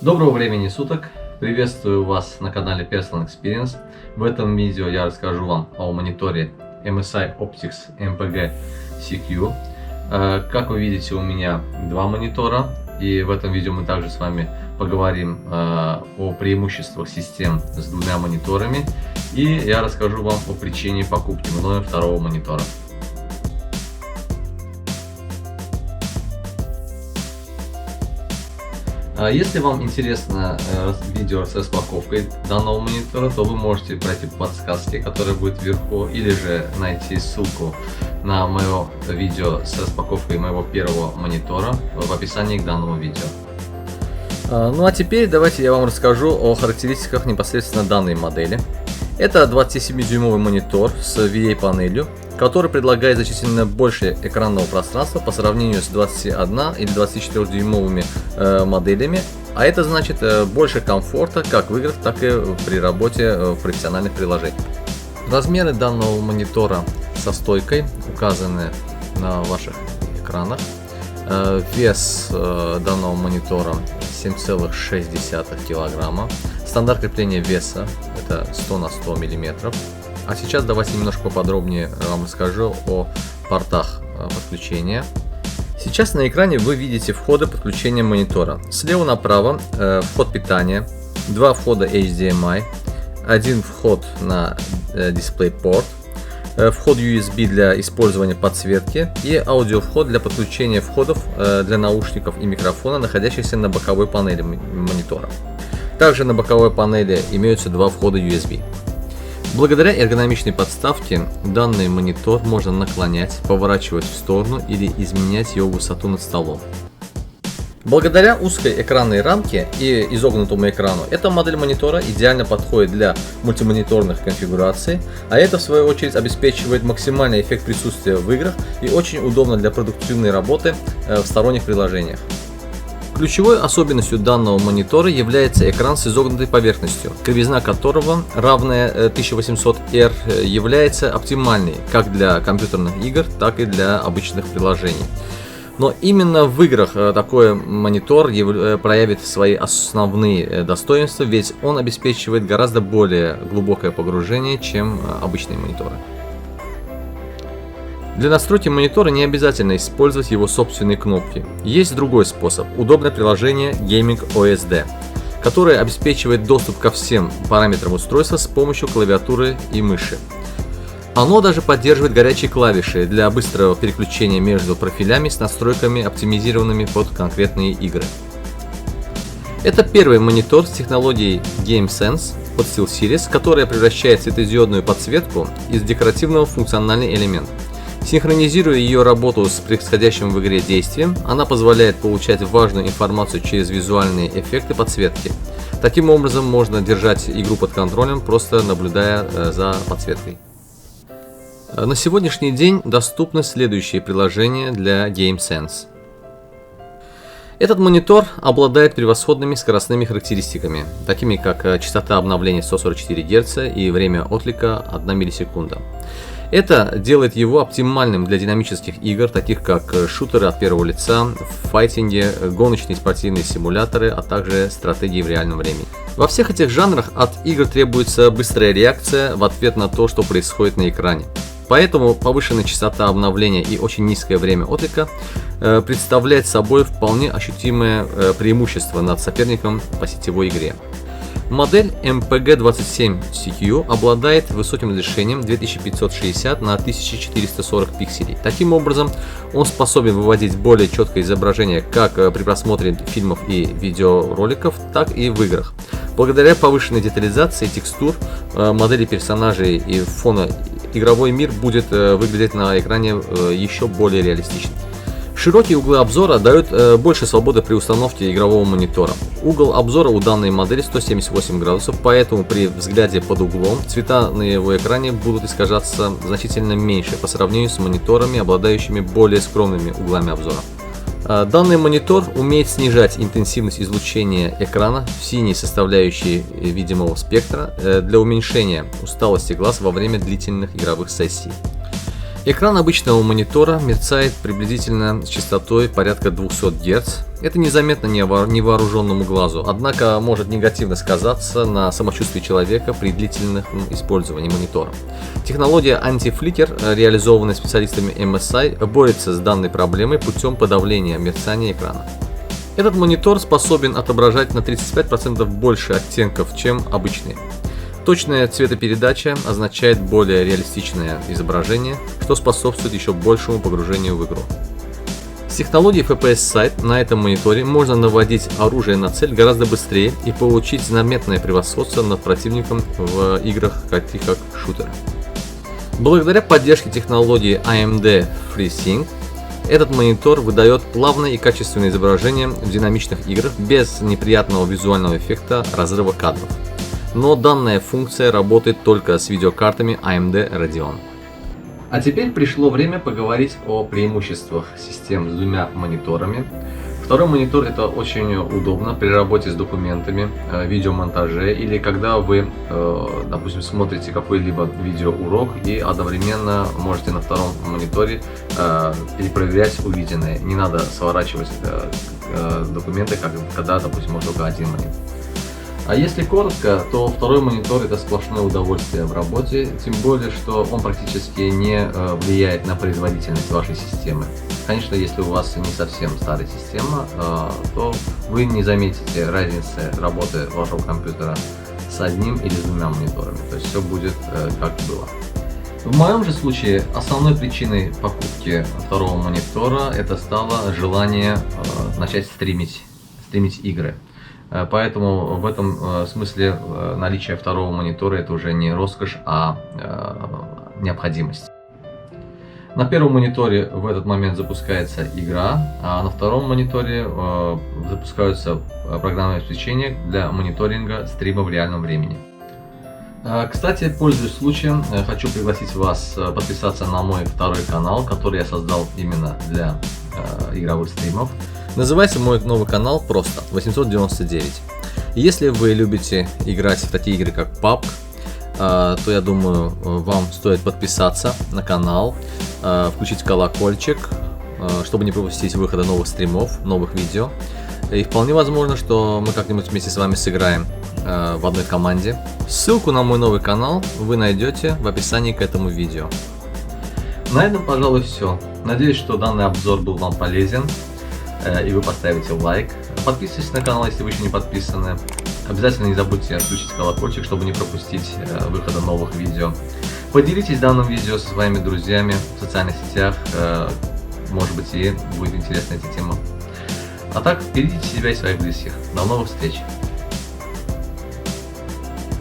Доброго времени суток! Приветствую вас на канале Personal Experience. В этом видео я расскажу вам о мониторе MSI Optics MPG CQ. Как вы видите, у меня два монитора, и в этом видео мы также с вами поговорим о преимуществах систем с двумя мониторами, и я расскажу вам о причине покупки мною второго монитора. Если вам интересно видео с распаковкой данного монитора, то вы можете пройти по подсказке, которая будет вверху, или же найти ссылку на мое видео с распаковкой моего первого монитора в описании к данному видео. Ну а теперь давайте я вам расскажу о характеристиках непосредственно данной модели. Это 27-дюймовый монитор с VA-панелью, который предлагает значительно больше экранного пространства по сравнению с 21 или 24-дюймовыми моделями, а это значит больше комфорта как в играх, так и при работе в профессиональных приложениях. Размеры данного монитора со стойкой указаны на ваших экранах. Вес данного монитора 7,6 килограмма. Стандарт крепления веса это 100 на 100 миллиметров. А сейчас давайте немножко поподробнее вам расскажу о портах подключения. Сейчас на экране вы видите входы подключения монитора. Слева направо вход питания, два входа HDMI, один вход на DisplayPort, вход USB для использования подсветки и аудиовход для подключения входов для наушников и микрофона, находящихся на боковой панели монитора. Также на боковой панели имеются два входа USB. Благодаря эргономичной подставке данный монитор можно наклонять, поворачивать в сторону или изменять его высоту над столом. Благодаря узкой экранной рамке и изогнутому экрану, эта модель монитора идеально подходит для мультимониторных конфигураций, а это в свою очередь обеспечивает максимальный эффект присутствия в играх и очень удобно для продуктивной работы в сторонних приложениях. Ключевой особенностью данного монитора является экран с изогнутой поверхностью, кривизна которого, равная 1800R, является оптимальной как для компьютерных игр, так и для обычных приложений. Но именно в играх такой монитор проявит свои основные достоинства, ведь он обеспечивает гораздо более глубокое погружение, чем обычные мониторы. Для настройки монитора не обязательно использовать его собственные кнопки. Есть другой способ – удобное приложение Gaming OSD, которое обеспечивает доступ ко всем параметрам устройства с помощью клавиатуры и мыши. Оно даже поддерживает горячие клавиши для быстрого переключения между профилями с настройками, оптимизированными под конкретные игры. Это первый монитор с технологией GameSense от SteelSeries, которая превращает светодиодную подсветку из декоративного в функциональный элемент. Синхронизируя ее работу с происходящим в игре действием, она позволяет получать важную информацию через визуальные эффекты подсветки. Таким образом можно держать игру под контролем, просто наблюдая за подсветкой. На сегодняшний день доступны следующие приложения для GameSense. Этот монитор обладает превосходными скоростными характеристиками, такими как частота обновления 144 Гц и время отклика 1 миллисекунда. Это делает его оптимальным для динамических игр, таких как шутеры от первого лица, файтинги, гоночные спортивные симуляторы, а также стратегии в реальном времени. Во всех этих жанрах от игр требуется быстрая реакция в ответ на то, что происходит на экране. Поэтому повышенная частота обновления и очень низкое время отклика представляет собой вполне ощутимое преимущество над соперником по сетевой игре. Модель MPG27CQ обладает высоким разрешением 2560 на 1440 пикселей. Таким образом, он способен выводить более четкое изображение как при просмотре фильмов и видеороликов, так и в играх. Благодаря повышенной детализации текстур, модели персонажей и фона, игровой мир будет выглядеть на экране еще более реалистично. Широкие углы обзора дают больше свободы при установке игрового монитора. Угол обзора у данной модели 178 градусов, поэтому при взгляде под углом цвета на его экране будут искажаться значительно меньше по сравнению с мониторами, обладающими более скромными углами обзора. Данный монитор умеет снижать интенсивность излучения экрана в синей составляющей видимого спектра для уменьшения усталости глаз во время длительных игровых сессий. Экран обычного монитора мерцает приблизительно с частотой порядка 200 Гц. Это незаметно невооруженному глазу, однако может негативно сказаться на самочувствии человека при длительном использовании монитора. Технология anti-flicker, реализованная специалистами MSI, борется с данной проблемой путем подавления мерцания экрана. Этот монитор способен отображать на 35% больше оттенков, чем обычный. Точная цветопередача означает более реалистичное изображение, что способствует еще большему погружению в игру. С технологией FPS Sight на этом мониторе можно наводить оружие на цель гораздо быстрее и получить заметное превосходство над противником в играх таких как шутеры. Благодаря поддержке технологии AMD FreeSync, этот монитор выдает плавное и качественное изображение в динамичных играх без неприятного визуального эффекта разрыва кадров. Но данная функция работает только с видеокартами AMD Radeon. А теперь пришло время поговорить о преимуществах систем с двумя мониторами. Второй монитор — это очень удобно при работе с документами, видеомонтаже или когда вы, допустим, смотрите какой-либо видеоурок и одновременно можете на втором мониторе перепроверять увиденное. Не надо сворачивать документы, когда, допустим, вот только один монитор. А если коротко, то второй монитор — это сплошное удовольствие в работе, тем более, что он практически не влияет на производительность вашей системы. Конечно, если у вас не совсем старая система, то вы не заметите разницы работы вашего компьютера с одним или с двумя мониторами, то есть все будет как было. В моем же случае основной причиной покупки второго монитора это стало желание начать стримить игры. Поэтому в этом смысле наличие второго монитора — это уже не роскошь, а необходимость. На первом мониторе в этот момент запускается игра, а на втором мониторе запускаются программные обеспечения для мониторинга стрима в реальном времени. Кстати, пользуясь случаем, хочу пригласить вас подписаться на мой второй канал, который я создал именно для игровых стримов. Называется мой новый канал просто 899. Если вы любите играть в такие игры как PUBG, то я думаю, вам стоит подписаться на канал, включить колокольчик, чтобы не пропустить выхода новых стримов, новых видео. И вполне возможно, что мы как-нибудь вместе с вами сыграем в одной команде. Ссылку на мой новый канал вы найдете в описании к этому видео. На этом, пожалуй, все. Надеюсь, что данный обзор был вам полезен, и вы поставите лайк. Подписывайтесь на канал, если вы еще не подписаны. Обязательно не забудьте отключить колокольчик, чтобы не пропустить выхода новых видео. Поделитесь данным видео со своими друзьями в социальных сетях. Может быть, и будет интересна эта тема. А так, берегите себя и своих близких. До новых встреч!